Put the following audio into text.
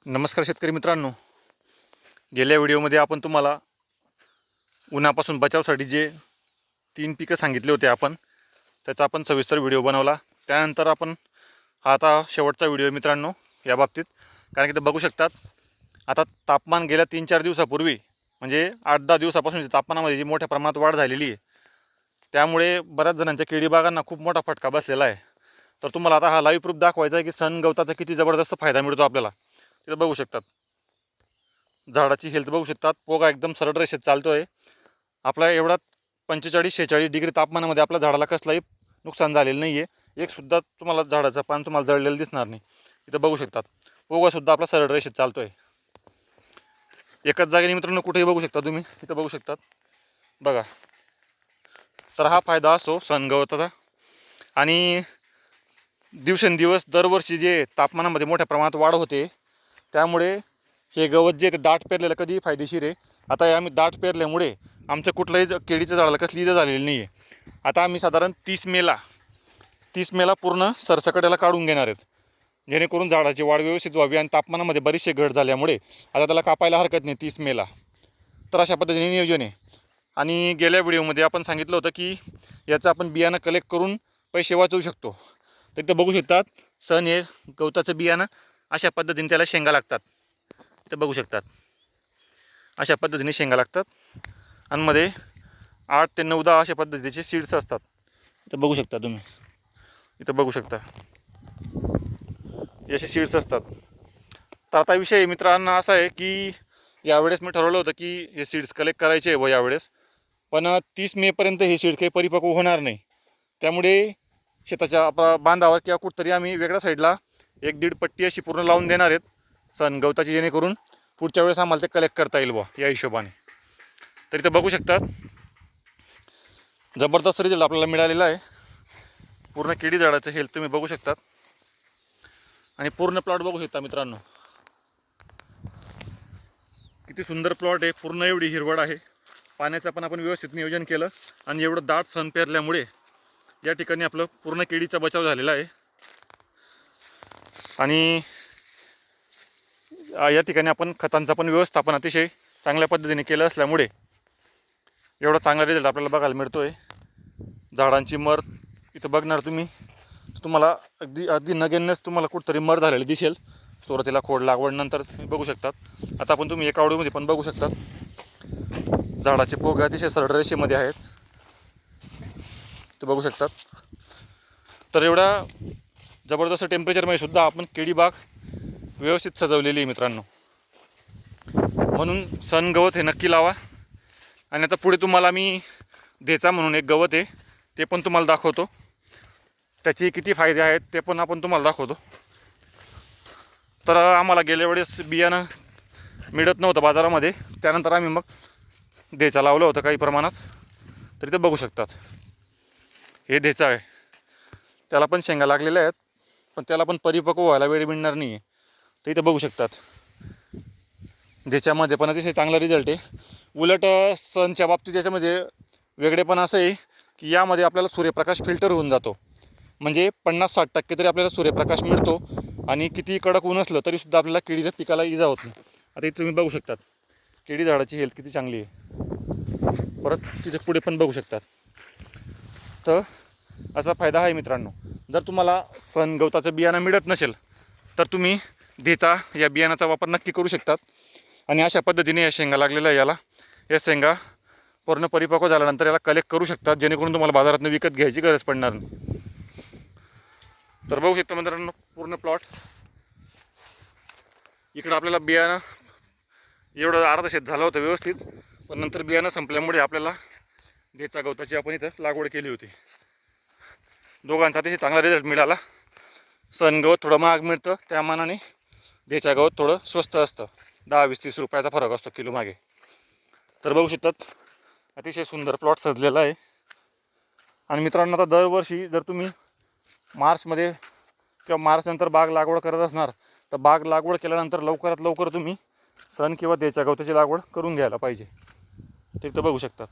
नमस्कार शेतकरी मित्रांनो, गेल्या व्हिडिओमध्ये आपण तुम्हाला उन्हापासून बचावासाठी जे 3 पिकं सांगितले होते त्याचा आपण सविस्तर व्हिडिओ बनवला। त्यानंतर आपण हा आता शेवटचा व्हिडिओ मित्रांनो या बाबतीत, कारण की ते बघू शकतात आता तापमान गेल्या 3-4 दिवसापूर्वी म्हणजे 8-10 दिवसापासून तापमानामध्ये जी मोठ्या प्रमाणात वाढ झालेली आहे, त्यामुळे बऱ्याच जणांच्या केळी बागांना खूप मोठा फटका बसलेला आहे। तर तुम्हाला आता हा लाईव्ह प्रूफ दाखवायचा आहे की सन गवताचा किती जबरदस्त फायदा मिळतो आपल्याला। तिथं बघू शकतात झाडाची हेल्थ बघू शकतात, पोगा एकदम सरळ रेषेत चालतोय। आपला एवढा 45-46 डिग्री तापमानामध्ये आपल्या झाडाला कसलाही नुकसान झालेलं नाही आहे। एक सुद्धा तुम्हाला झाडाचं पान तुम्हाला जळलेलं दिसणार नाही। इथं बघू शकतात पोगा सुद्धा आपला सरळ रेषेत चालतोय, एकाच जागेने मित्रांनो कुठेही बघू शकता तुम्ही। इथं बघू शकतात बघा। तर हा फायदा असो सन गवताचा। आणि दिवसेंदिवस दरवर्षी जे तापमानामध्ये मोठ्या प्रमाणात वाढ होते, त्यामुळे हे गवत जे दाट पेरलेलं कधीही फायदेशीर आहे। आता आम्ही दाट पेरल्यामुळे आमचं कुठल्याही केळीच्या झाडाला कसली इजा झालेली नाही आहे। आता आम्ही साधारण 30 मेला पूर्ण सरसकट काढून घेणार आहेत, जेणेकरून झाडाची वाढ व्यवस्थित व्हावी। आणि तापमानामध्ये बरीचशी घट झाल्यामुळे आता त्याला कापायला हरकत नाही 30 मेला। तर अशा पद्धतीने नियोजन आहे। आणि गेल्या व्हिडिओमध्ये आपण सांगितलं होतं की याचं आपण बियाणं कलेक्ट करून पैसे वाचवू शकतो। तर इथं बघू शकतात सन हे गवताचं बियाणं अशा पद्धतीने त्याला शेंगा लागतात। इथं बघू शकतात अशा पद्धतीने शेंगा लागतात आणि मध्ये 8 ते 9-10 अशा पद्धतीचे सीड्स असतात। इथं बघू शकता तुम्ही, इथं बघू शकता असे सीड्स असतात। तर आता विषय मित्रांनो असा आहे की यावेळेस मी ठरवलं होतं की हे सीड्स कलेक्ट करायचे व यावेळेस, पण 30 मेपर्यंत हे सीड काही परिपक्व होणार नाही। त्यामुळे शेताच्या बांधावर किंवा कुठतरी आम्ही वेगळ्या साईडला 1-1.5 पट्टी अशी पूर्ण लावून देणार आहेत सन गवताची, जेणेकरून पुढच्या वेळेस आम्हाला ते कलेक्ट करता येईल बुवा या हिशोबाने। तर इथं बघू शकतात जबरदस्त रिझल्ट आपल्याला मिळालेला आहे। पूर्ण केळी झाडाचं हेल्थ तुम्ही बघू शकतात आणि पूर्ण प्लॉट बघू शकता मित्रांनो, किती सुंदर प्लॉट आहे। पूर्ण एवढी हिरवळ आहे, पाण्याचं पण आपण व्यवस्थित नियोजन केलं आणि एवढं दाट सन पेरल्यामुळे या ठिकाणी आपलं पूर्ण केळीचा बचाव झालेला आहे। आणि या ठिकाणी आपण खतांचा पण व्यवस्थापन अतिशय चांगल्या पद्धतीने केलं असल्यामुळे एवढा चांगला रिझल्ट आपल्याला बघायला मिळतोय। झाडांची मर इथं बघणार तुम्ही, तुम्हाला अगदी नगण्यच तुम्हाला कुठंतरी मर झालेली दिसेल सुरुवातीला खोड लागवडनंतर तुम्ही बघू शकतात। आता आपण तुम्ही एका आवडीमध्ये पण बघू शकतात झाडाचे पोग अतिशय सरळ रेषेमध्ये आहेत, ते बघू शकतात। तर एवढ्या जबरदस्त टेम्परेचरमध्ये सुद्धा आपण केळी बाग व्यवस्थित सजवलेली आहे मित्रांनो। म्हणून सन गवत हे नक्की लावा। आणि आता पुढे तुम्हाला मी देचा म्हणून एक गवत आहे ते पण तुम्हाला दाखवतो, त्याचे किती फायदे आहेत ते पण आपण तुम्हाला दाखवतो। तर आम्हाला गेल्या वेळेस बियाणं मिळत नव्हतं बाजारामध्ये, त्यानंतर आम्ही मग देचा लावलं होतं काही प्रमाणात। तर इथं बघू शकतात हे देचा आहे, त्याला पण शेंगा लागलेल्या आहेत, पण त्याला पण परिपक्व व्हायला वेळ मिळणार नाही आहे। तर इथं बघू शकतात देच्यामध्ये पण अतिशय चांगला रिझल्ट आहे। उलट सनच्या बाबतीत याच्यामध्ये वेगळेपण असं आहे की यामध्ये आपल्याला सूर्यप्रकाश फिल्टर होऊन जातो, म्हणजे 50-60% तरी आपल्याला सूर्यप्रकाश मिळतो। आणि किती कडक ऊन असलं तरीसुद्धा आपल्याला केळीच्या पिकाला इजा होत नाही। आता इथे तुम्ही बघू शकतात केळी झाडाची हेल्थ किती चांगली आहे। परत तिथे पुढे पण बघू शकतात। तर असा फायदा आहे मित्रांनो। जर तुम्हाला सन गवताचं बियाणं मिळत नसेल तर तुम्ही देचा या बियाणाचा वापर नक्की करू शकतात। आणि अशा पद्धतीने या शेंगा लागलेल्या या शेंगा पूर्ण परिपक्व झाल्यानंतर याला कलेक्ट करू शकतात, जेणेकरून तुम्हाला बाजारातून विकत घ्यायची गरज पडणार नाही। तर बघू शकता मित्रांनो पूर्ण प्लॉट। इकडं आपल्याला बियाणं एवढं अर्धा शेत झालं होतं व्यवस्थित, पण नंतर बियाणं संपल्यामुळे आपल्याला देचा गवताची आपण इथं लागवड केली होती। दोघांचा अतिशय चांगला रिझल्ट मिळाला। सन गवत थोडं महाग मिळतं, त्या मानाने देचा गवत थोडं स्वस्त असतं, 10-20-30 रुपयाचा फरक असतो किलो मागे। तर बघू शकतात अतिशय सुंदर प्लॉट सजलेला आहे। आणि मित्रांनो आता दरवर्षी जर तुम्ही मार्चमध्ये किंवा मार्चनंतर बाग लागवड करत असणार तर बाग लागवड केल्यानंतर लवकरात लवकर तुम्ही सन किंवा देच्या गवताची लागवड करून घ्यायला पाहिजे। ते तर बघू शकतात।